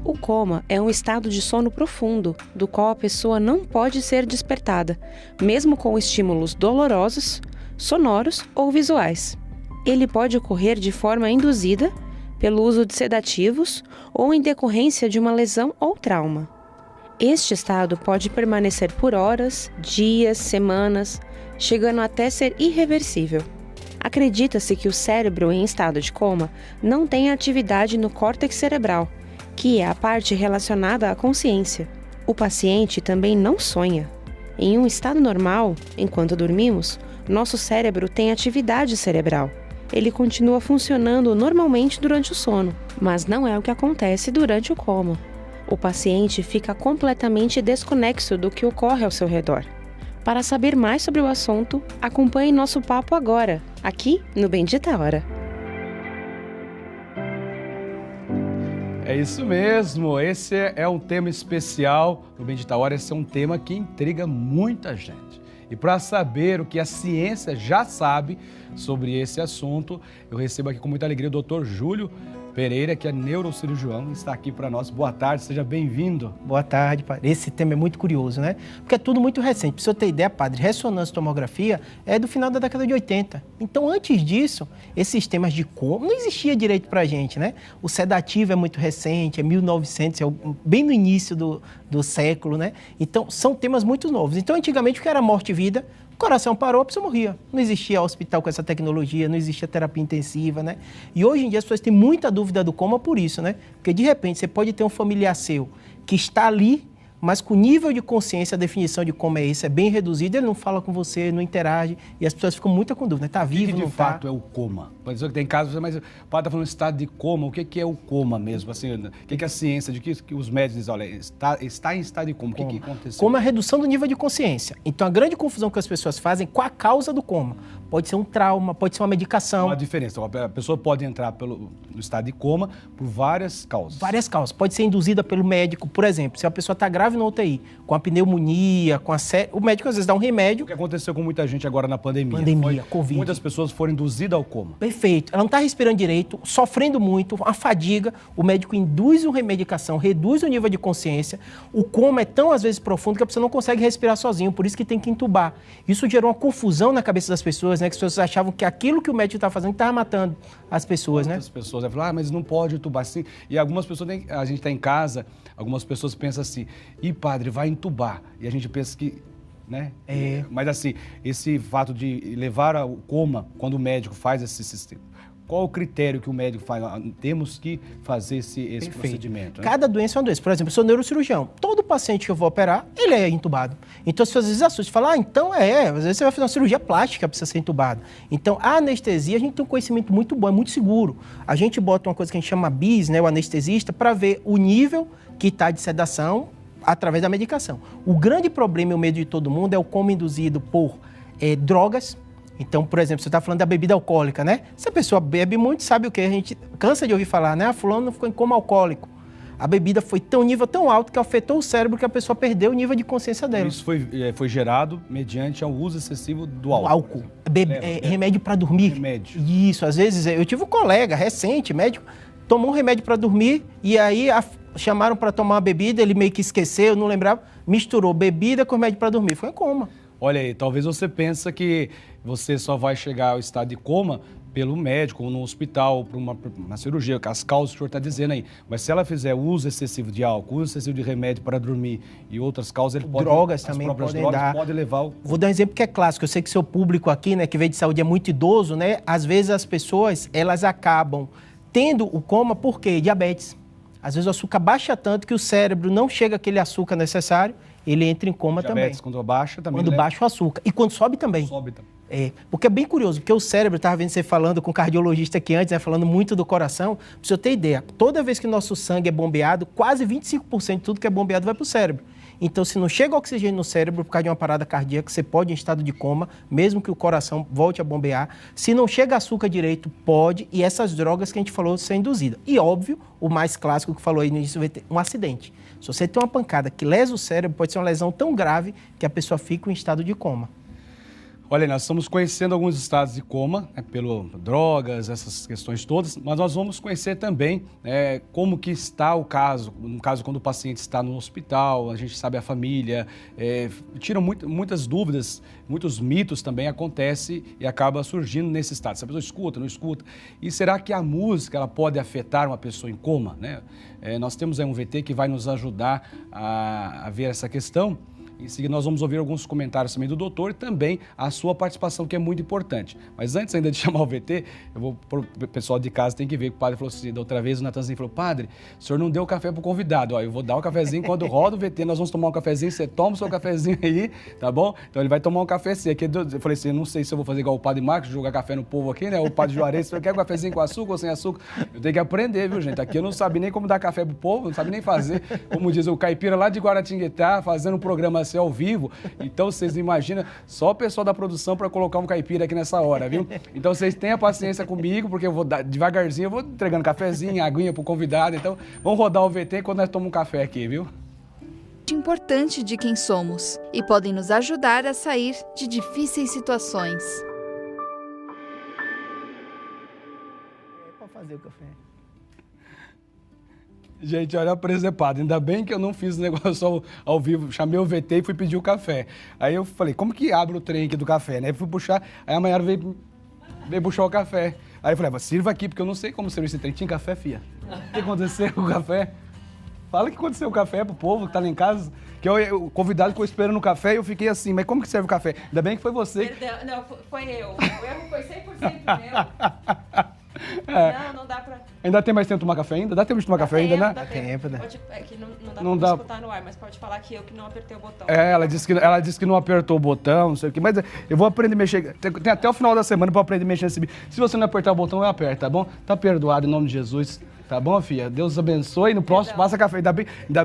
O coma é um estado de sono profundo, do qual a pessoa não pode ser despertada, mesmo com estímulos dolorosos, sonoros ou visuais. Ele pode ocorrer de forma induzida, pelo uso de sedativos ou em decorrência de uma lesão ou trauma. Este estado pode permanecer por horas, dias, semanas, chegando até ser irreversível. Acredita-se que o cérebro em estado de coma não tem atividade no córtex cerebral, que é a parte relacionada à consciência. O paciente também não sonha. Em um estado normal, enquanto dormimos, nosso cérebro tem atividade cerebral. Ele continua funcionando normalmente durante o sono, mas não é o que acontece durante o coma. O paciente fica completamente desconexo do que ocorre ao seu redor. Para saber mais sobre o assunto, acompanhe nosso papo agora, aqui no Bendita Hora. É isso mesmo, esse é um tema especial no Bendita Hora, esse é um tema que intriga muita gente. E para saber o que a ciência já sabe sobre esse assunto, eu recebo aqui com muita alegria o Dr. Júlio Pereira, que é neurocirurgião, está aqui para nós. Boa tarde, seja bem-vindo. Boa tarde, padre. Esse tema é muito curioso, né? Porque é tudo muito recente. Para você ter ideia, padre, ressonância e tomografia é do final da década de 80. Então, antes disso, esses temas de coma não existia direito para a gente, né? O sedativo é muito recente, é 1900, é bem no início do século, né? Então, são temas muito novos. Então, antigamente, o que era morte e vida? O coração parou, a pessoa morria. Não existia hospital com essa tecnologia, não existia terapia intensiva, né? E hoje em dia as pessoas têm muita dúvida do coma por isso, né? Porque de repente você pode ter um familiar seu que está ali, mas com o nível de consciência, a definição de como é isso é bem reduzida, ele não fala com você, não interage, e as pessoas ficam muito com dúvida, está vivo, não está? O que de fato é o coma? Pode dizer que tem casos, mas o padre está falando estado de coma, o que é o coma mesmo? Assim, o que é a ciência, de que os médicos dizem, olha, está em estado de coma, o que aconteceu? Coma é a redução do nível de consciência. Então a grande confusão que as pessoas fazem com a causa do coma. Pode ser um trauma, pode ser uma medicação. Uma diferença, a pessoa pode entrar no estado de coma por várias causas. Várias causas. Pode ser induzida pelo médico, por exemplo, se a pessoa está grave na UTI, com a pneumonia, o médico às vezes dá um remédio. O que aconteceu com muita gente agora na pandemia. Covid. Muitas pessoas foram induzidas ao coma. Perfeito. Ela não está respirando direito, sofrendo muito, a fadiga, o médico induz uma remedicação, reduz o nível de consciência. O coma é tão, às vezes, profundo que a pessoa não consegue respirar sozinho, por isso que tem que entubar. Isso gerou uma confusão na cabeça das pessoas, né? Que as pessoas achavam que aquilo que o médico estava fazendo estava matando as pessoas, né? As pessoas falam, mas não pode entubar assim. E algumas pessoas, a gente está em casa, algumas pessoas pensam assim, padre, vai entubar. E a gente pensa que, né? Mas assim, esse fato de levar ao coma, quando o médico faz esse sistema, qual o critério que o médico faz? Temos que fazer esse procedimento. Né? Cada doença é uma doença. Por exemplo, eu sou neurocirurgião. Todo paciente que eu vou operar, ele é entubado. Então, se às vezes assusta, fala, então às vezes você vai fazer uma cirurgia plástica, precisa ser entubado. Então, a anestesia, a gente tem um conhecimento muito bom, é muito seguro. A gente bota uma coisa que a gente chama BIS, né, o anestesista, para ver o nível que está de sedação através da medicação. O grande problema e o medo de todo mundo é o coma induzido por drogas. Então, por exemplo, você está falando da bebida alcoólica, né? Se a pessoa bebe muito, sabe o que? A gente cansa de ouvir falar, né? Fulano ficou em coma alcoólico. A bebida foi nível tão alto que afetou o cérebro que a pessoa perdeu o nível de consciência dela. Isso foi gerado mediante o uso excessivo do álcool. Remédio para dormir. Remédio. Isso, às vezes, eu tive um colega recente, médico, tomou um remédio para dormir e aí chamaram para tomar uma bebida, ele meio que esqueceu, não lembrava, misturou bebida com remédio para dormir, foi em coma. Olha aí, talvez você pense que você só vai chegar ao estado de coma pelo médico ou no hospital, por uma cirurgia, as causas que o senhor está dizendo aí. Mas se ela fizer uso excessivo de álcool, uso excessivo de remédio para dormir e outras causas, drogas também podem dar. Pode levar Vou dar um exemplo que é clássico. Eu sei que seu público aqui, né, que veio de saúde é muito idoso, né? Às vezes as pessoas, elas acabam tendo o coma por quê? Diabetes. Às vezes o açúcar baixa tanto que o cérebro não chega àquele açúcar necessário, ele entra em coma também. Diabetes, quando baixa também. Quando baixa o açúcar. E quando sobe também. Sobe também. Porque é bem curioso, porque o cérebro, estava vendo você falando com o cardiologista aqui antes, né, falando muito do coração, para você ter ideia, toda vez que nosso sangue é bombeado, quase 25% de tudo que é bombeado vai para o cérebro. Então, se não chega oxigênio no cérebro por causa de uma parada cardíaca, você pode ir em estado de coma, mesmo que o coração volte a bombear. Se não chega açúcar direito, pode, e essas drogas que a gente falou ser induzida. E óbvio, o mais clássico que falou aí no início, vai ter um acidente. Se você tem uma pancada que lesa o cérebro, pode ser uma lesão tão grave que a pessoa fica em estado de coma. Olha, nós estamos conhecendo alguns estados de coma, né, pelo drogas, essas questões todas, mas nós vamos conhecer também como que está o caso, no caso quando o paciente está no hospital, a gente sabe a família, tiram muitas dúvidas, muitos mitos também acontecem e acaba surgindo nesse estado. Se a pessoa escuta, não escuta, e será que a música ela pode afetar uma pessoa em coma, né? Nós temos aí um VT que vai nos ajudar a ver essa questão. Em seguida, nós vamos ouvir alguns comentários também do doutor e também a sua participação, que é muito importante. Mas antes ainda de chamar o VT, o pessoal de casa tem que ver que o padre falou assim, da outra vez o Natanzinho falou, padre, o senhor não deu café para o convidado, ó, eu vou dar o cafezinho, quando roda o VT, nós vamos tomar um cafezinho, você toma o seu cafezinho aí, tá bom? Então ele vai tomar um cafezinho. Aqui eu falei assim, não sei se eu vou fazer igual o padre Marcos, jogar café no povo aqui, né? O padre Juarez, você quer um cafezinho com açúcar ou sem açúcar? Eu tenho que aprender, viu, gente? Aqui eu não sabia nem como dar café pro povo, não sabia nem fazer, como diz o caipira lá de Guaratinguetá, fazendo um programa assim ao vivo. Então, vocês imaginam, só o pessoal da produção para colocar um caipira aqui nessa hora, viu? Então, vocês tenham paciência comigo, porque eu vou dar devagarzinho, eu vou entregando cafezinho, aguinha pro convidado. Então, vamos rodar o VT quando nós tomamos um café aqui, viu? Importante de quem somos e podem nos ajudar a sair de difíceis situações. Pode fazer o café. Gente, olha a presepada. Ainda bem que eu não fiz o negócio ao vivo. Chamei o VT e fui pedir o café. Aí eu falei, como que abre o trem aqui do café, né? Fui puxar, aí a Mayara veio puxar o café. Aí eu falei, sirva aqui, porque eu não sei como servir esse trem. Tinha café, fia? O que aconteceu com o café? Fala o que aconteceu com o café pro povo que tá lá em casa. Que o convidado ficou esperando o café e eu fiquei assim, mas como que serve o café? Ainda bem que foi você. Perdão, não, foi eu. O erro foi 100% meu. Não dá pra... Ainda tem mais tempo de tomar café ainda? Dá tempo de tomar café ainda, né? Dá tempo, né? É que não dá pra escutar no ar, mas pode falar que eu que não apertei o botão. Ela disse que não apertou o botão, não sei o quê, mas eu vou aprender a mexer. Tem até o final da semana pra aprender a mexer nesse bicho. Se você não apertar o botão, eu aperto, tá bom? Tá perdoado em nome de Jesus. Tá bom, filha? Deus abençoe. No próximo, passa café. Ainda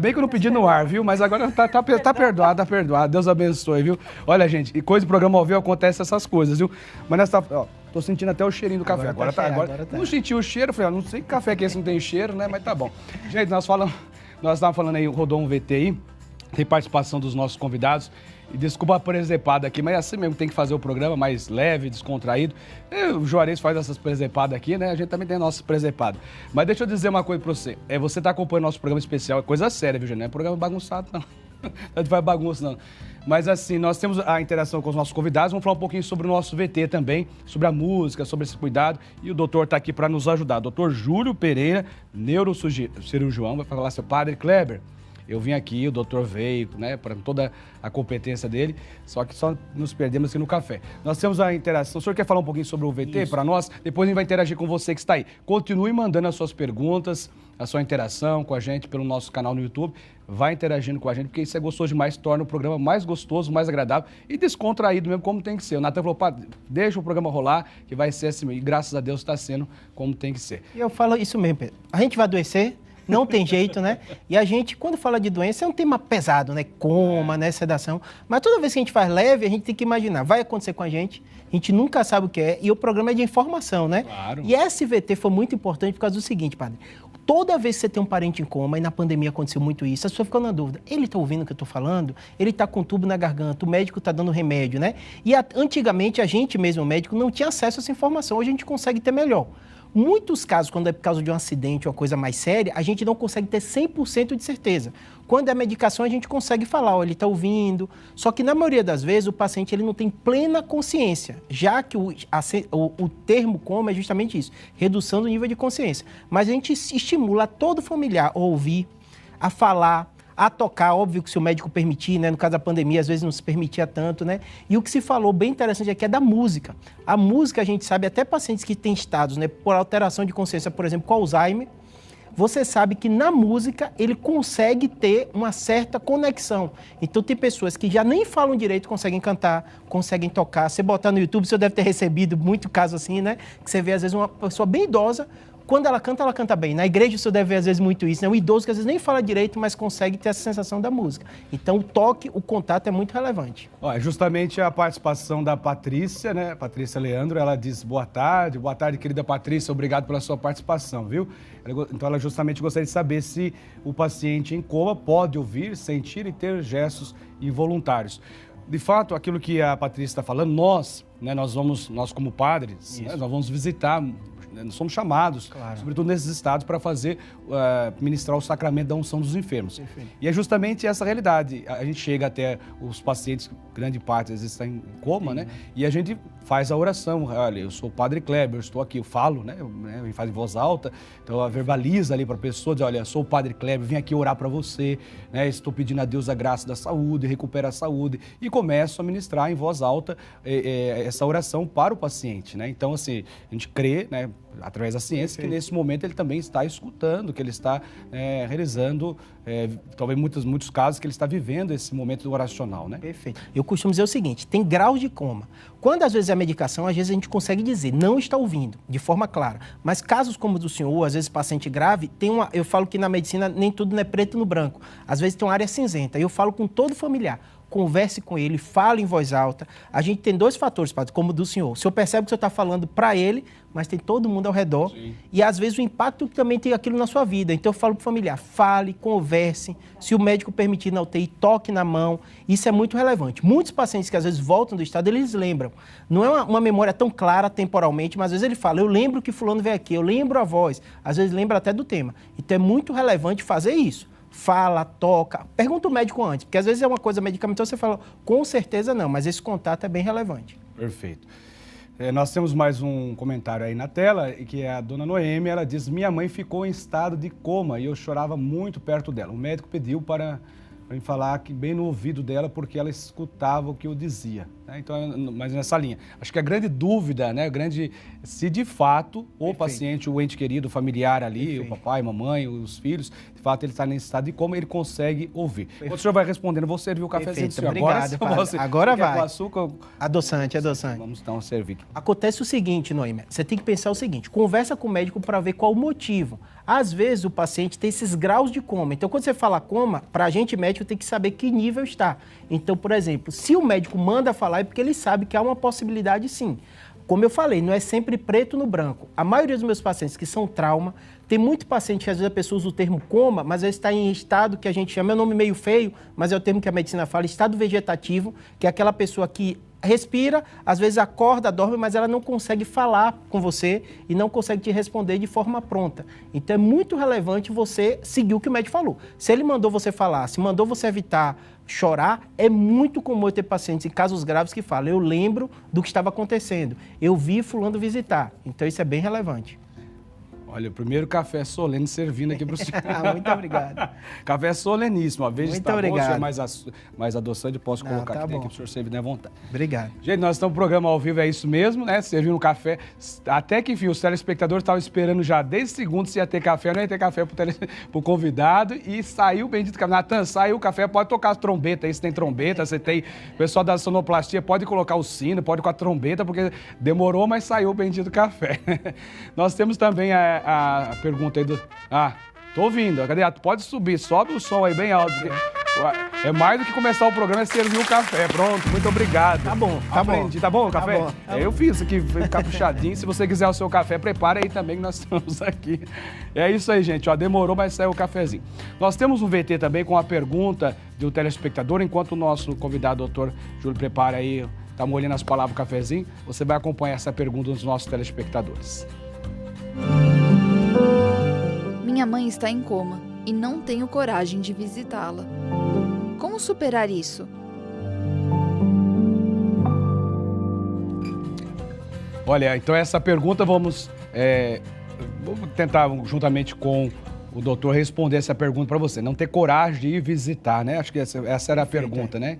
bem que eu não pedi no ar, viu? Mas agora tá perdoado, tá perdoado. Deus abençoe, viu? Olha, gente, e coisa do programa ao vivo acontece essas coisas, viu? Mas nessa... Ó, tô sentindo até o cheirinho do café. Agora tá. Não senti o cheiro, falei, não sei que café que esse não tem cheiro, né? Mas tá bom. Gente, nós estávamos falando aí, rodou um VT aí, tem participação dos nossos convidados. E desculpa a presepada aqui, mas é assim mesmo, tem que fazer o programa mais leve, descontraído. O Juarez faz essas presepadas aqui, né? A gente também tem nossas presepadas. Mas deixa eu dizer uma coisa pra você. Você tá acompanhando nosso programa especial, é coisa séria, viu, gente? Não é programa bagunçado, não. Não faz bagunça, não. Mas assim, nós temos a interação com os nossos convidados, vamos falar um pouquinho sobre o nosso VT também, sobre a música, sobre esse cuidado. E o doutor tá aqui para nos ajudar. Doutor Júlio Pereira, neurocirurgião, vai falar, seu padre Kleber. Eu vim aqui, o doutor veio, né, para toda a competência dele, só que só nos perdemos aqui no café. Nós temos a interação. O senhor quer falar um pouquinho sobre o VT para nós? Depois a gente vai interagir com você que está aí. Continue mandando as suas perguntas, a sua interação com a gente pelo nosso canal no YouTube. Vai interagindo com a gente, porque isso é gostoso demais, torna o programa mais gostoso, mais agradável e descontraído mesmo, como tem que ser. O Natan falou, pá, deixa o programa rolar, que vai ser assim, e graças a Deus está sendo como tem que ser. E eu falo isso mesmo, Pedro. A gente vai adoecer, não tem jeito, né? E a gente, quando fala de doença, é um tema pesado, né? Coma, né? Sedação. Mas toda vez que a gente faz leve, a gente tem que imaginar, vai acontecer com a gente nunca sabe o que é, e o programa é de informação, né? Claro. E esse VT foi muito importante por causa do seguinte, padre. Toda vez que você tem um parente em coma, e na pandemia aconteceu muito isso, a pessoa ficou na dúvida, ele está ouvindo o que eu estou falando? Ele está com tubo na garganta, o médico está dando remédio, né? E antigamente a gente mesmo, o médico, não tinha acesso a essa informação, hoje a gente consegue ter melhor. Muitos casos, quando é por causa de um acidente ou uma coisa mais séria, a gente não consegue ter 100% de certeza. Quando é medicação, a gente consegue falar, ele está ouvindo. Só que, na maioria das vezes, o paciente ele não tem plena consciência, já que o termo coma é justamente isso, redução do nível de consciência. Mas a gente estimula todo familiar a ouvir, a falar, a tocar, óbvio que se o médico permitir, né? No caso da pandemia, às vezes não se permitia tanto, né? E o que se falou bem interessante aqui é da música. A música, a gente sabe, até pacientes que têm estados, né? Por alteração de consciência, por exemplo, com Alzheimer, você sabe que na música ele consegue ter uma certa conexão. Então tem pessoas que já nem falam direito, conseguem cantar, conseguem tocar. Você botar no YouTube, você deve ter recebido muito caso assim, né? Que você vê, às vezes, uma pessoa bem idosa, quando ela canta bem. Na igreja você deve ver, às vezes, muito isso, né? O idoso que às vezes nem fala direito, mas consegue ter essa sensação da música. Então, o toque, o contato é muito relevante. Ó, justamente a participação da Patrícia, né? Patrícia Leandro, ela diz boa tarde, querida Patrícia, obrigado pela sua participação, viu? Então, ela justamente gostaria de saber se o paciente em coma pode ouvir, sentir e ter gestos involuntários. de fato, aquilo que a Patrícia está falando, nós como padres, né, nós vamos visitar, nós somos chamados, sobretudo nesses estados, para fazer, ministrar o sacramento da unção dos enfermos. Perfeito. E é justamente essa realidade. A gente chega até os pacientes, grande parte às vezes está em coma, né? E a gente faz a oração. Olha, eu sou o Padre Kleber, eu estou aqui, eu falo, né? A gente faz em voz alta, então ela verbaliza ali para a pessoa, diz, olha, eu sou o Padre Kleber, vim aqui orar para você, né? Estou pedindo a Deus a graça da saúde, recupera a saúde, e começo a ministrar em voz alta essa oração para o paciente, né? Então, assim, a gente crê, né, através da ciência, que nesse momento ele também está escutando, que ele está realizando, talvez muitos casos, que ele está vivendo esse momento oracional, né? Perfeito. Eu costumo dizer o seguinte, tem graus de coma. Quando às vezes é a medicação, às vezes a gente consegue dizer, não está ouvindo, de forma clara. Mas casos como o do senhor, às vezes paciente grave, eu falo que na medicina nem tudo não é preto no branco. Às vezes tem uma área cinzenta. Eu falo com todo familiar. Converse com ele, fale em voz alta. A gente tem 2 fatores, padre, como o do senhor. O senhor percebe que o senhor está falando para ele, mas tem todo mundo ao redor. Sim. E às vezes o impacto também tem aquilo na sua vida. Então eu falo para o familiar, fale, converse. Se o médico permitir na UTI, toque na mão. Isso é muito relevante. Muitos pacientes que às vezes voltam do estado, eles lembram. Não é uma memória tão clara temporalmente, mas às vezes ele fala, eu lembro que fulano veio aqui, eu lembro a voz. Às vezes lembra até do tema. Então é muito relevante fazer isso. Fala, toca, pergunta o médico antes, porque às vezes é uma coisa medicamentosa, você fala, com certeza não, mas esse contato é bem relevante. Perfeito. Nós temos mais um comentário aí na tela, que é a dona Noêmia, ela diz, minha mãe ficou em estado de coma e eu chorava muito perto dela. O médico pediu para mim falar aqui bem no ouvido dela, porque ela escutava o que eu dizia. Né? Então, mas nessa linha. Acho que a grande dúvida, né, se de fato o paciente, o ente querido, o familiar ali, o papai, a mamãe, os filhos, de fato ele está nesse estado de coma, ele consegue ouvir. O senhor vai respondendo, vou servir o cafezinho do senhor. Obrigado, agora vai. Com açúcar, adoçante. Vamos então servir. Acontece o seguinte, Noêmia, você tem que pensar o seguinte, conversa com o médico para ver qual o motivo. Às vezes o paciente tem esses graus de coma. Então, quando você fala coma, para a gente médico tem que saber que nível está. Então, por exemplo, se o médico manda falar, é porque ele sabe que há uma possibilidade sim. Como eu falei, não é sempre preto no branco. A maioria dos meus pacientes que são trauma, tem muito paciente que às vezes a pessoa usa o termo coma, mas ele está em estado que a gente chama, é um nome meio feio, mas é o termo que a medicina fala, estado vegetativo, que é aquela pessoa que respira, às vezes acorda, dorme, mas ela não consegue falar com você e não consegue te responder de forma pronta. Então é muito relevante você seguir o que o médico falou. Se ele mandou você falar, se mandou você evitar chorar, é muito comum eu ter pacientes em casos graves que falam, eu lembro do que estava acontecendo, eu vi fulano visitar. Então isso é bem relevante. Olha, o primeiro café solene servindo aqui para o senhor. Muito obrigado. Café soleníssimo. Às vezes muito está obrigado. Bom, se é mais adoçante, posso colocar aqui para o senhor servir à vontade. Obrigado. Gente, nós estamos no programa ao vivo, é isso mesmo, né? Servindo um café. Até que, enfim, os telespectadores estavam esperando já desde segundo se ia ter café, não ia ter café para o convidado. E saiu o bendito café. Natan, saiu o café, pode tocar a trombeta aí, se tem trombeta, você tem... O pessoal da sonoplastia pode colocar o sino, pode com a trombeta, porque demorou, mas saiu o bendito café. Nós temos também a pergunta aí do... Tô ouvindo. Cadê? Pode subir, sobe o som aí bem alto. É mais do que começar o programa, é servir o café. Pronto, muito obrigado. Tá bom, tá Aprendi. bom. Tá bom o café? Tá bom, tá eu fiz aqui, ficar puxadinho. Se você quiser o seu café, prepara aí também que nós estamos aqui. É isso aí, gente. Demorou, mas saiu o cafezinho. Nós temos um VT também com a pergunta do telespectador, enquanto o nosso convidado, doutor Júlio, prepara aí, tá molhando as palavras do cafezinho, você vai acompanhar essa pergunta dos nossos telespectadores. Minha mãe está em coma e não tenho coragem de visitá-la. Como superar isso? Olha, então essa pergunta vamos tentar, juntamente com o doutor, responder essa pergunta para você. Não ter coragem de ir visitar, né? Acho que essa era a pergunta, né?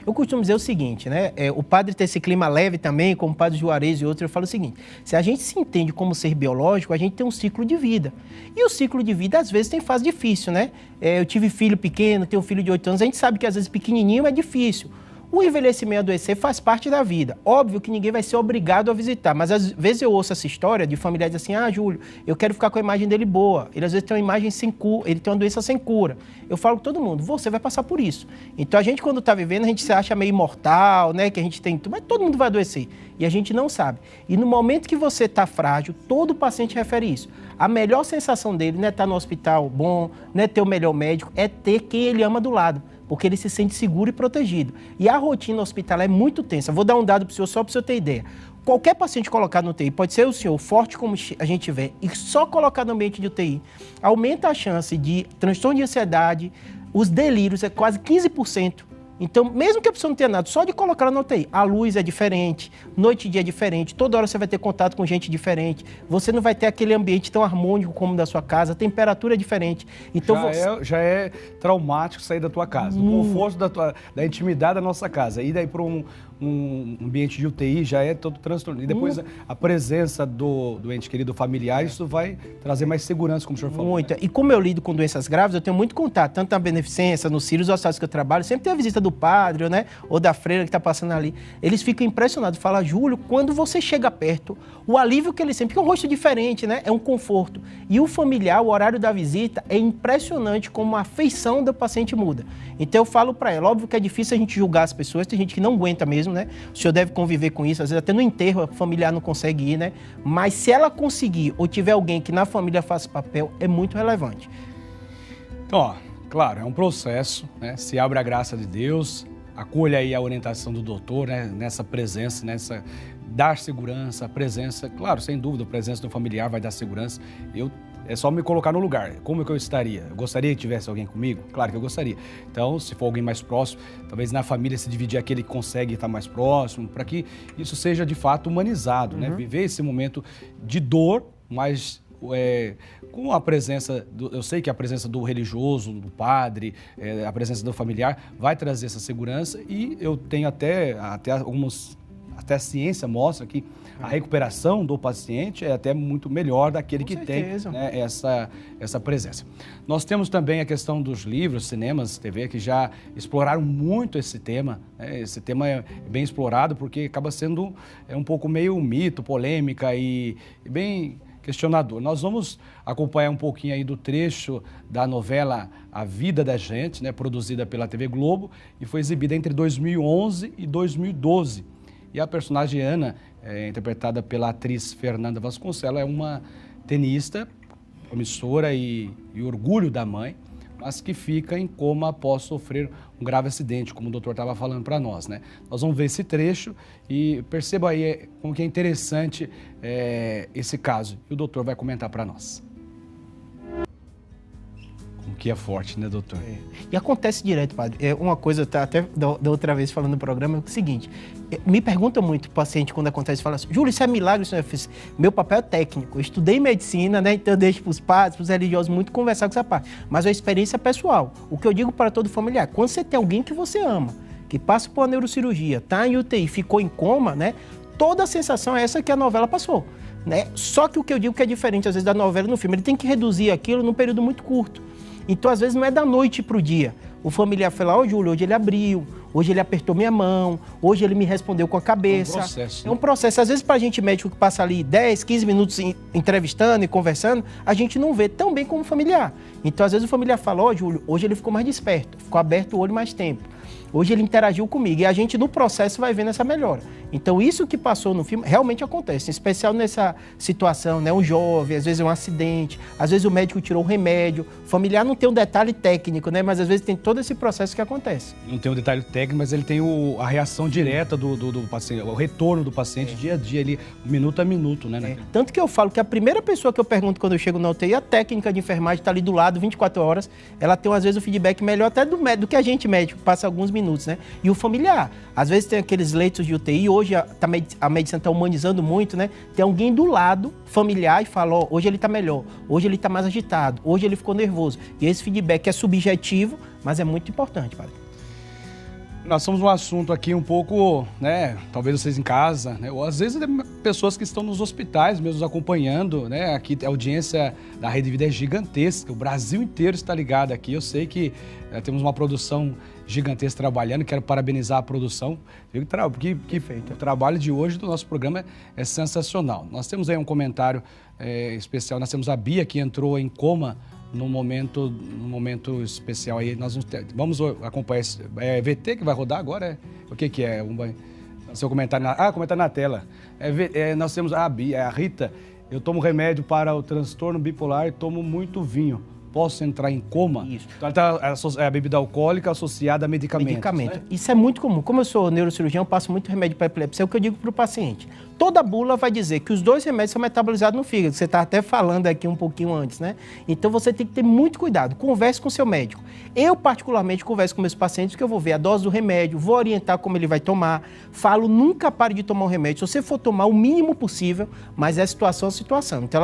Eu costumo dizer o seguinte, né? O padre tem esse clima leve também, como o padre Juarez e outro, eu falo o seguinte, se a gente se entende como ser biológico, a gente tem um ciclo de vida. E o ciclo de vida, às vezes, tem fase difícil, né? Eu tive filho pequeno, tenho um filho de 8 anos, a gente sabe que, às vezes, pequenininho é difícil. O envelhecimento, adoecer, faz parte da vida. Óbvio que ninguém vai ser obrigado a visitar, mas às vezes eu ouço essa história de familiares assim, Júlio, eu quero ficar com a imagem dele boa. Ele às vezes tem uma imagem sem cura, ele tem uma doença sem cura. Eu falo com todo mundo, você vai passar por isso. Então a gente quando está vivendo, a gente se acha meio imortal, né, que a gente tem, mas todo mundo vai adoecer. E a gente não sabe. E no momento que você está frágil, todo paciente refere isso. A melhor sensação dele não é estar no hospital bom, não é ter o melhor médico, é ter quem ele ama do lado. porque ele se sente seguro e protegido. E a rotina hospitalar é muito tensa. Vou dar um dado para o senhor, só para o senhor ter ideia. Qualquer paciente colocado no UTI, pode ser o senhor, forte como a gente vê, e só colocar no ambiente de UTI, aumenta a chance de transtorno de ansiedade, os delírios é quase 15%. Então, mesmo que a pessoa não tenha nada, só de colocar ela na UTI, a luz é diferente, noite e dia é diferente, toda hora você vai ter contato com gente diferente, você não vai ter aquele ambiente tão harmônico como o da sua casa, a temperatura é diferente. Então, já é traumático sair da tua casa, do conforto da intimidade da nossa casa. E daí para um ambiente de UTI já é todo transtorno. E depois a presença do ente querido familiar, isso vai trazer mais segurança, como o senhor falou. Muita. Né? E como eu lido com doenças graves, eu tenho muito contato, tanto na beneficência, no Sírios, os hospitais que eu trabalho, sempre tem a visita do padre, né, ou da freira que está passando ali. Eles ficam impressionados, falam, Júlio, quando você chega perto, o alívio que eles sentem, porque é um rosto diferente, né, é um conforto. E o familiar, o horário da visita, é impressionante como a afeição do paciente muda. Então eu falo para ela, óbvio que é difícil a gente julgar as pessoas, tem gente que não aguenta mesmo, né? O senhor deve conviver com isso, às vezes até no enterro a familiar não consegue ir, né? Mas se ela conseguir ou tiver alguém que na família faça papel, é muito relevante. Então, ó, claro, é um processo, né? Se abre a graça de Deus, acolha aí a orientação do doutor, né? Nessa presença, dar segurança, a presença, claro, sem dúvida, a presença do familiar vai dar segurança. É só me colocar no lugar. Como é que eu estaria? Eu gostaria que tivesse alguém comigo? Claro que eu gostaria. Então, se for alguém mais próximo, talvez na família se dividir aquele que consegue estar mais próximo, para que isso seja de fato humanizado, né? Viver esse momento de dor, mas com a presença, eu sei que a presença do religioso, do padre, a presença do familiar vai trazer essa segurança e eu tenho até a ciência mostra que a recuperação do paciente é até muito melhor daquele que tem, né, essa presença. Nós temos também a questão dos livros, cinemas, TV, que já exploraram muito esse tema. Né? Esse tema é bem explorado porque acaba sendo um pouco meio mito, polêmica e bem questionador. Nós vamos acompanhar um pouquinho aí do trecho da novela A Vida da Gente, né, produzida pela TV Globo e foi exibida entre 2011 e 2012. E a personagem Ana, interpretada pela atriz Fernanda Vasconcelos, é uma tenista promissora e orgulho da mãe, mas que fica em coma após sofrer um grave acidente, como o doutor estava falando para nós, né? Nós vamos ver esse trecho e perceba aí como que é interessante esse caso. E o doutor vai comentar para nós. Que é forte, né, doutor? E acontece direto, padre. Uma coisa, até da outra vez falando no programa, é o seguinte, me pergunta muito o paciente quando acontece, fala assim, Júlio, isso é milagre, isso é... Meu papel é técnico, eu estudei medicina, né, então eu deixo para os padres, para os religiosos muito conversar com essa parte, mas é uma experiência pessoal. O que eu digo para todo familiar, quando você tem alguém que você ama, que passa por uma neurocirurgia, tá em UTI, ficou em coma, né, toda a sensação é essa que a novela passou. Né? Só que o que eu digo que é diferente, às vezes, da novela no filme, ele tem que reduzir aquilo num período muito curto. Então, às vezes, não é da noite para o dia. O familiar foi lá, Júlio, hoje ele abriu, hoje ele apertou minha mão, hoje ele me respondeu com a cabeça. É um processo. Né? É um processo. Às vezes, para a gente médico que passa ali 10, 15 minutos entrevistando e conversando, a gente não vê tão bem como o familiar. Então, às vezes, o familiar fala, Júlio, hoje ele ficou mais desperto, ficou aberto o olho mais tempo. Hoje ele interagiu comigo e a gente no processo vai vendo essa melhora. Então isso que passou no filme realmente acontece, em especial nessa situação, né? Um jovem, às vezes é um acidente, às vezes o médico tirou um remédio, o familiar não tem um detalhe técnico, né? Mas às vezes tem todo esse processo que acontece. Não tem um detalhe técnico, mas ele tem a reação direta do paciente, o retorno do paciente dia a dia ali, minuto a minuto, né? Tanto que eu falo que a primeira pessoa que eu pergunto quando eu chego na UTI, a técnica de enfermagem está ali do lado 24 horas, ela tem às vezes o feedback melhor até do que a gente médico, passa alguns minutos, né? E o familiar, às vezes tem aqueles leitos de UTI, hoje a medicina está humanizando muito, né? Tem alguém do lado, familiar, e fala, ó, hoje ele está melhor, hoje ele está mais agitado, hoje ele ficou nervoso. E esse feedback é subjetivo, mas é muito importante, padre. Nós somos um assunto aqui um pouco, né, talvez vocês em casa, né, ou às vezes pessoas que estão nos hospitais mesmo nos acompanhando, né, aqui a audiência da Rede Vida é gigantesca, o Brasil inteiro está ligado aqui, eu sei que temos uma produção gigantesca trabalhando, quero parabenizar a produção, porque o trabalho de hoje do nosso programa é sensacional. Nós temos aí um comentário especial, nós temos a Bia que entrou em coma num momento especial aí, nós vamos acompanhar esse VT que vai rodar agora, o que é? Seu comentário comentário na tela. Nós temos a Rita, eu tomo remédio para o transtorno bipolar e tomo muito vinho. posso entrar em coma? Isso. Então, é a bebida alcoólica associada a medicamentos. Né? Isso é muito comum. Como eu sou neurocirurgião, eu passo muito remédio para epilepsia, é o que eu digo para o paciente. Toda bula vai dizer que os 2 remédios são metabolizados no fígado. Você está até falando aqui um pouquinho antes, né? Então, você tem que ter muito cuidado. Converse com o seu médico. Eu, particularmente, converso com meus pacientes, porque eu vou ver a dose do remédio, vou orientar como ele vai tomar. Falo, nunca pare de tomar um remédio. Se você for tomar o mínimo possível, mas é situação a situação. Então,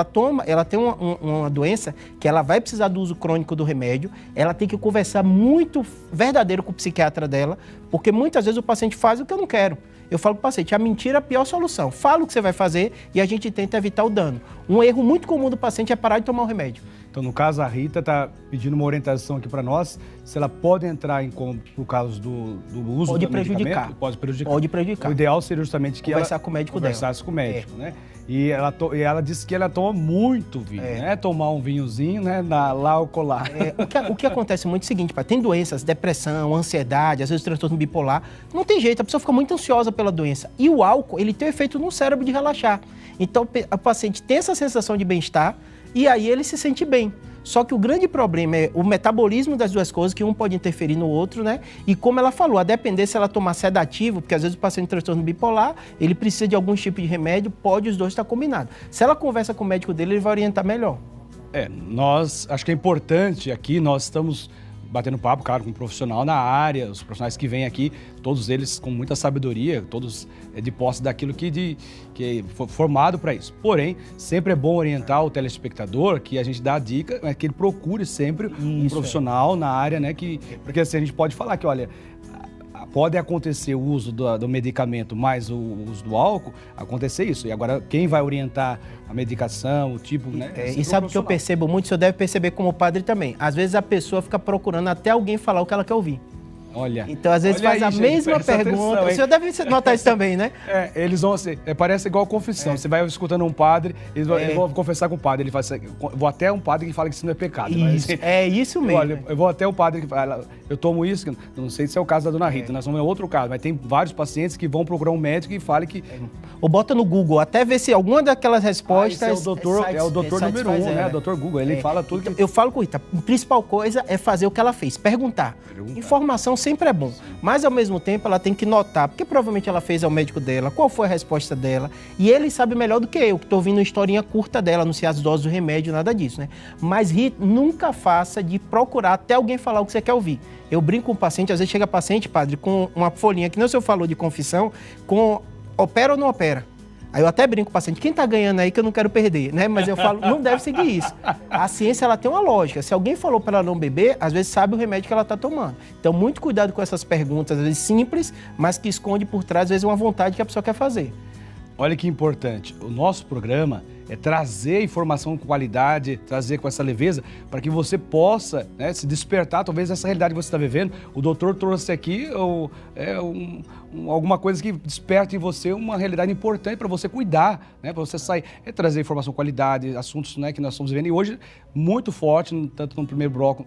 ela tem uma doença que ela vai precisar do uso crônico do remédio. Ela tem que conversar muito verdadeiro com o psiquiatra dela, porque muitas vezes o paciente faz o que eu não quero. Eu falo para o paciente, a mentira é a pior solução. Fala o que você vai fazer e a gente tenta evitar o dano. Um erro muito comum do paciente é parar de tomar o remédio. Então, no caso, a Rita está pedindo uma orientação aqui para nós, se ela pode entrar em coma por causa do uso do medicamento. Pode prejudicar. Pode prejudicar. O ideal seria justamente que conversar com o médico conversasse com o médico, né? E ela disse que ela toma muito vinho, né? Tomar um vinhozinho, né? Lá ou colar. O que acontece muito é o seguinte, tem doenças, depressão, ansiedade, às vezes transtorno bipolar, não tem jeito, a pessoa fica muito ansiosa pela doença. E o álcool, ele tem o efeito no cérebro de relaxar. Então, o paciente tem essa sensação de bem-estar e aí ele se sente bem. Só que o grande problema é o metabolismo das duas coisas, que um pode interferir no outro, né? E como ela falou, a depender se ela tomar sedativo, porque às vezes o paciente tem transtorno bipolar, ele precisa de algum tipo de remédio, pode os dois estar combinados. Se ela conversa com o médico dele, ele vai orientar melhor. Acho que é importante aqui, nós estamos batendo papo, claro, com um profissional na área, os profissionais que vêm aqui, todos eles com muita sabedoria, todos de posse daquilo que foi formado para isso. Porém, sempre é bom orientar o telespectador, que a gente dá a dica, que ele procure sempre um profissional na área, né? Porque assim, a gente pode falar que, olha, pode acontecer o uso do medicamento mais o uso do álcool, acontecer isso. E agora, quem vai orientar a medicação, o tipo, né? E sabe o que eu percebo muito? O senhor deve perceber como padre também. Às vezes a pessoa fica procurando até alguém falar o que ela quer ouvir. Olha. Então, às vezes faz a mesma pergunta. O senhor deve notar isso também, né? Eles vão assim, parece igual confissão. Você vai escutando um padre, eles vão confessar com o padre. Ele fala assim, vou até um padre que fala que isso não é pecado. Isso, mas, assim, é isso mesmo. Olha, eu vou até o padre que fala, eu tomo isso, não sei se é o caso da dona Rita, nós somos outro caso, mas tem vários pacientes que vão procurar um médico e falam que... Ou bota no Google, até ver se alguma daquelas respostas... É o doutor número 1, né? O doutor Google, ele fala tudo. Então, eu falo com Rita, a principal coisa é fazer o que ela fez, perguntar. Informação sempre é bom. Mas, ao mesmo tempo, ela tem que notar, porque provavelmente ela fez ao médico dela, qual foi a resposta dela, e ele sabe melhor do que eu, que estou ouvindo uma historinha curta dela, não sei as doses do remédio, nada disso, né? Mas, Rita, nunca faça de procurar até alguém falar o que você quer ouvir. Eu brinco com o paciente, às vezes chega paciente, padre, com uma folhinha, que nem o senhor falou de confissão, com opera ou não opera. Aí eu até brinco com o paciente, quem tá ganhando aí que eu não quero perder, né? Mas eu falo, não deve seguir isso. A ciência, ela tem uma lógica. Se alguém falou para ela não beber, às vezes sabe o remédio que ela tá tomando. Então, muito cuidado com essas perguntas, às vezes simples, mas que esconde por trás, às vezes, uma vontade que a pessoa quer fazer. Olha que importante, o nosso programa é trazer informação com qualidade, trazer com essa leveza, para que você possa, né, se despertar, talvez, essa realidade que você está vivendo. O doutor trouxe aqui alguma coisa que desperta em você uma realidade importante para você cuidar, né, para você sair, trazer informação com qualidade, assuntos, né, que nós estamos vivendo. E hoje, muito forte, tanto no primeiro bloco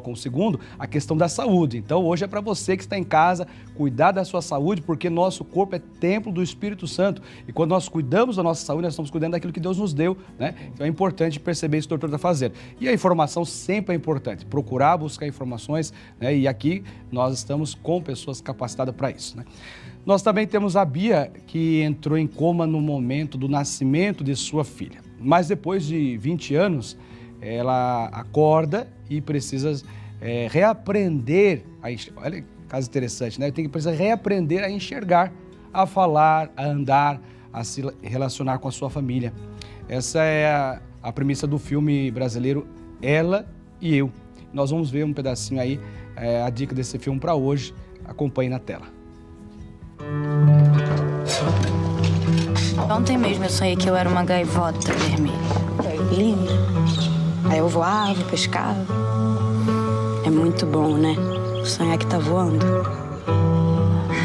como no segundo, a questão da saúde. Então, hoje é para você que está em casa, cuidar da sua saúde, porque nosso corpo é templo do Espírito Santo. E quando nós cuidamos da nossa saúde, nós estamos cuidando daquilo que Deus nos deu, né? Então é importante perceber isso que o doutor está fazendo. E a informação sempre é importante, procurar buscar informações, né? E aqui nós estamos com pessoas capacitadas para isso, né? Nós também temos a Bia, que entrou em coma no momento do nascimento de sua filha. Mas depois de 20 anos, ela acorda e precisa reaprender a enxergar. Olha que caso interessante, né? Precisa reaprender a enxergar, a falar, a andar, a se relacionar com a sua família. Essa é a premissa do filme brasileiro Ela e Eu. Nós vamos ver um pedacinho aí, a dica desse filme para hoje. Acompanhe na tela. Ontem mesmo eu sonhei que eu era uma gaivota vermelha. Linda. Aí eu voava, pescava. É muito bom, né? Sonhar que tá voando.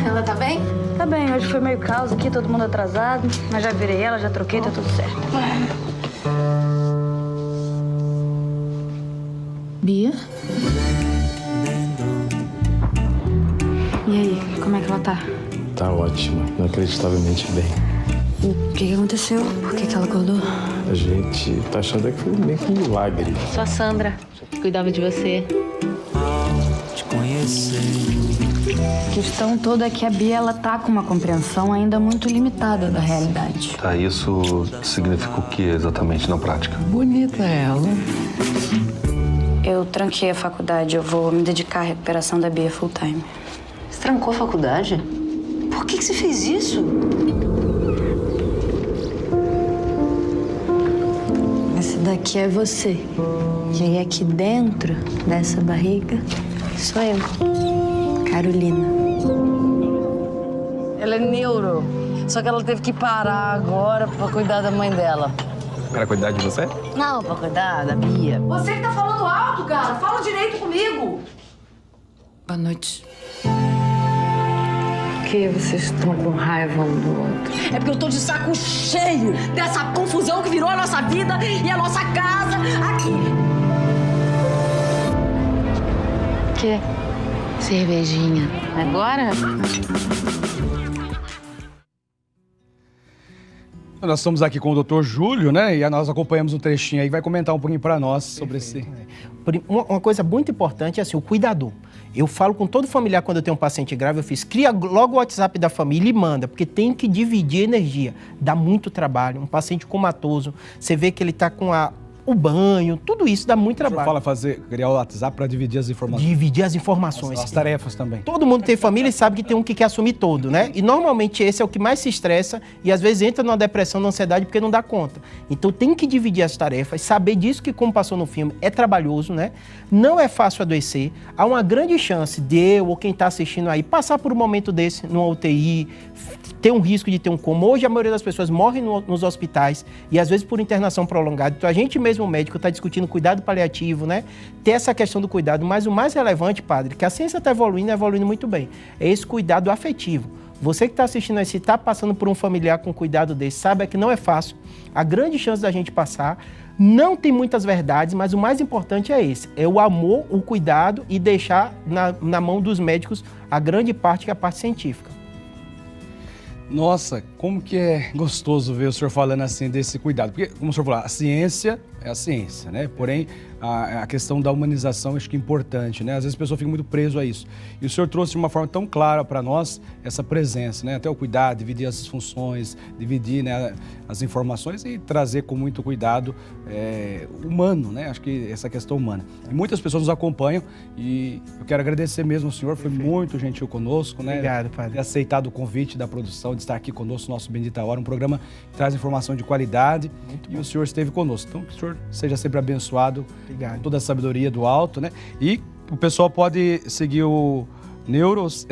Ela tá bem? Tá bem, hoje foi meio caos aqui, todo mundo atrasado. Mas já virei ela, já troquei, tá tudo certo. Bia? E aí, como é que ela tá? Tá ótima, inacreditavelmente bem. O que aconteceu? Por que ela acordou? A gente tá achando que foi meio que um milagre. Sou a Sandra, que cuidava de você. Te conhecer. A questão toda é que a Bia, ela tá com uma compreensão ainda muito limitada da realidade. Tá, isso significa o que exatamente na prática? Bonita ela. Eu tranquei a faculdade, eu vou me dedicar à recuperação da Bia full time. Você trancou a faculdade? Por que você fez isso? Esse daqui é você. E aí aqui dentro dessa barriga sou eu, Carolina. Ela é neuro, só que ela teve que parar agora pra cuidar da mãe dela. Pra cuidar de você? Não, pra cuidar da Bia. Você que tá falando alto, cara. Fala direito comigo. Boa noite. Por que vocês estão com raiva um do outro? É porque eu tô de saco cheio dessa confusão que virou a nossa vida e a nossa casa aqui. Que? Cervejinha. Agora? Nós estamos aqui com o Dr. Júlio, né? E nós acompanhamos um trechinho aí, vai comentar um pouquinho para nós sobre esse... Uma coisa muito importante é assim, o cuidador. Eu falo com todo familiar quando eu tenho um paciente grave, eu fiz, cria logo o WhatsApp da família e manda, porque tem que dividir energia. Dá muito trabalho. Um paciente comatoso, você vê que ele está com o banho, tudo isso dá muito trabalho. Você fala criar o WhatsApp para dividir as informações. Dividir as informações. As tarefas também. Todo mundo tem família e sabe que tem um que quer assumir todo, né? E normalmente esse é o que mais se estressa e às vezes entra numa depressão, numa ansiedade porque não dá conta. Então tem que dividir as tarefas, saber disso que, como passou no filme, é trabalhoso, né? Não é fácil adoecer. Há uma grande chance de eu ou quem está assistindo aí passar por um momento desse numa UTI, ter um risco de ter um coma. Hoje a maioria das pessoas morre nos hospitais e às vezes por internação prolongada. Então a gente mesmo, o médico, está discutindo cuidado paliativo, né? Ter essa questão do cuidado, mas o mais relevante, padre, que a ciência está evoluindo muito bem, é esse cuidado afetivo. Você que está assistindo aí, se está passando por um familiar com cuidado desse, sabe que não é fácil. A grande chance da gente passar, não tem muitas verdades, mas o mais importante é esse, é o amor, o cuidado e deixar na mão dos médicos a grande parte, que é a parte científica. Nossa, como que é gostoso ver o senhor falando assim desse cuidado. Porque, como o senhor falou, a ciência é a ciência, né? Porém, a questão da humanização acho que é importante, né? Às vezes a pessoa fica muito preso a isso. E o senhor trouxe de uma forma tão clara para nós essa presença, né? Até o cuidado, dividir as funções, dividir, né, as informações e trazer com muito cuidado humano, né? Acho que essa questão humana. E muitas pessoas nos acompanham e eu quero agradecer mesmo ao senhor, foi muito gentil conosco, né? Obrigado, padre. Ter aceitado o convite da produção de estar aqui conosco, nosso Bendita Hora, um programa que traz informação de qualidade e o senhor esteve conosco. Então, que o senhor seja sempre abençoado. Obrigado. Com toda a sabedoria do alto, né? E o pessoal pode seguir o Neuros,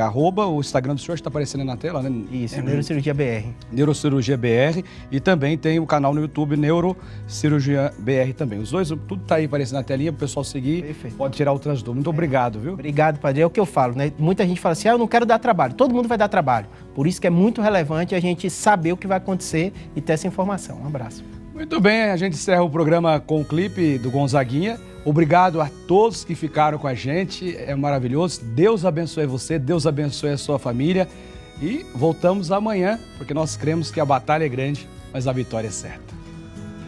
arroba, o Instagram do senhor está aparecendo aí na tela, né? Isso, Neurocirurgia BR. Neurocirurgia BR e também tem o canal no YouTube Neurocirurgia BR também. Os dois, tudo está aí aparecendo na telinha, para o pessoal seguir. Perfeito. Pode tirar outras dúvidas. Muito obrigado, viu? Obrigado, padre. É o que eu falo, né? Muita gente fala assim, eu não quero dar trabalho. Todo mundo vai dar trabalho. Por isso que é muito relevante a gente saber o que vai acontecer e ter essa informação. Um abraço. Muito bem, a gente encerra o programa com o clipe do Gonzaguinha. Obrigado a todos que ficaram com a gente, é maravilhoso. Deus abençoe você, Deus abençoe a sua família. E voltamos amanhã, porque nós cremos que a batalha é grande, mas a vitória é certa.